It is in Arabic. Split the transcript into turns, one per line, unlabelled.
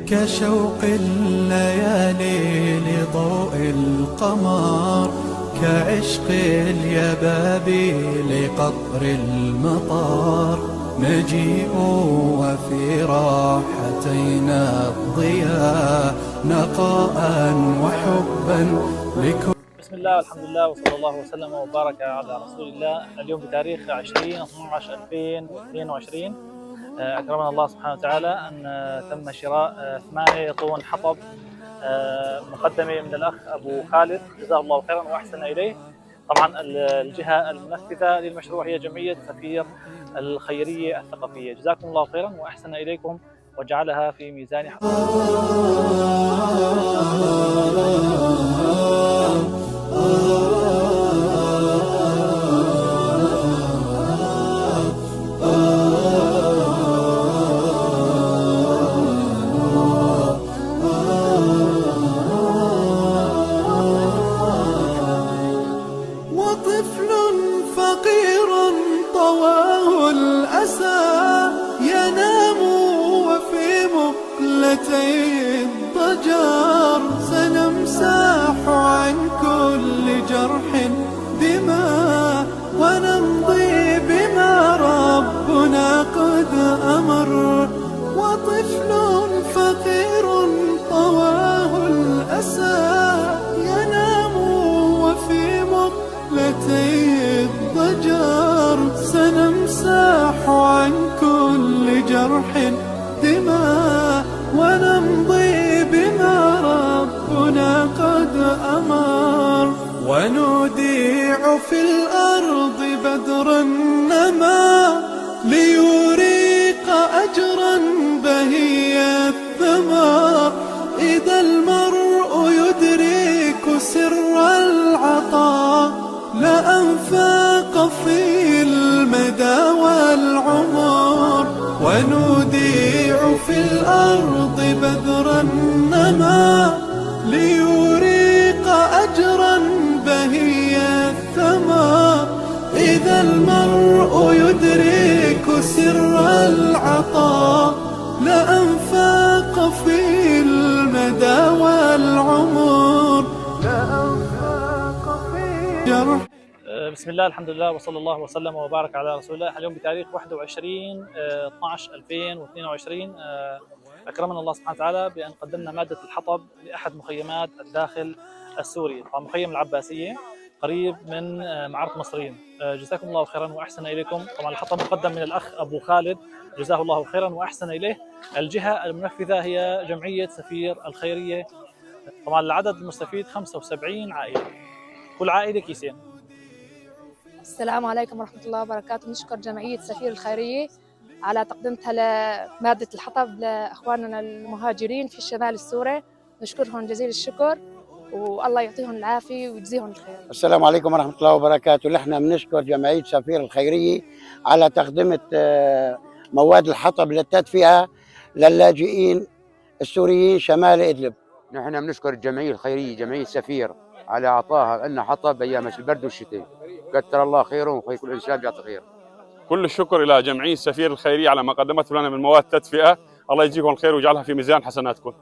كشوق الليالي لضوء القمر، كعشق اليبابي لقطر المطار. مجيء وفي راحتينا الضياء، نقاء وحبا لكل.
بسم الله والحمد لله وصلى الله وسلم وبارك على رسول الله. اليوم بتاريخ 20/12/2022 أكرمنا الله سبحانه وتعالى أن تم شراء 8 طن حطب مقدمة من الأخ أبو خالد جزاه الله خيرا وأحسن إليه. طبعا الجهة المنفذة للمشروع هي جمعية سفير الخيرية الثقافية. جزاكم الله خيرا وأحسن إليكم وجعلها في ميزان
وطفل فقير طواه الأسى، ينام وفي مقلتي الضجر. سنمسح عن كل جرح دماء، ونمضي بما ربنا قد أمر. وطفل فقير طواه الأسى، ينام وفي مقلتي الضجر. سنمسح عن كل جرح دماء، ونمضي بما ربنا قد أمر. ونوديع في الأرض بدرا نما، ليريق أجرا بهي الثمر. إذا المرء يدرك سر العطاء، لأنفاق في المدى والعمر. ونوديع في الأرض بذرا نما، ليريق أجرا بهي الثمر. إذا المرء يدرك سر العطاء، لأنفاق في المدى والعمر. لأنفاق في جرح.
بسم الله الحمد لله وصلى الله وسلم وبارك على رسول الله. اليوم بتاريخ 21/12/2022 أكرمنا الله سبحانه وتعالى بأن قدمنا مادة الحطب لأحد مخيمات الداخل السوري، طبعا مخيم العباسية قريب من معرة مصرين. جزاكم الله خيرا وأحسن إليكم. طبعا الحطب مقدم من الأخ أبو خالد جزاه الله خيرا وأحسن إليه. الجهة المنفذة هي جمعية سفير الخيرية. طبعا العدد المستفيد 75 عائلة، كل عائلة كيسين.
السلام عليكم ورحمة الله وبركاته. نشكر جمعية سفير الخيرية على تقديمتها لمادة الحطب لأخواننا المهاجرين في الشمال السوري. نشكرهم جزيل الشكر والله يعطيهم العافية ويجزيهم الخير.
السلام عليكم ورحمة الله وبركاته. نحن بنشكر جمعية سفير الخيرية على تقدمة مواد الحطب للتدفئة للاجئين السوريين شمال إدلب.
نحن بنشكر الجمعية الخيرية جمعية سفير على إعطائها لنا حطب أيام البرد والشتاء. كثر الله خيرهم وخير كل إنسان بيعطي خير.
كل الشكر إلى جمعية سفير الخيرية على ما قدمته لنا من مواد تدفئة. الله يجزيكم الخير ويجعلها في ميزان حسناتكم.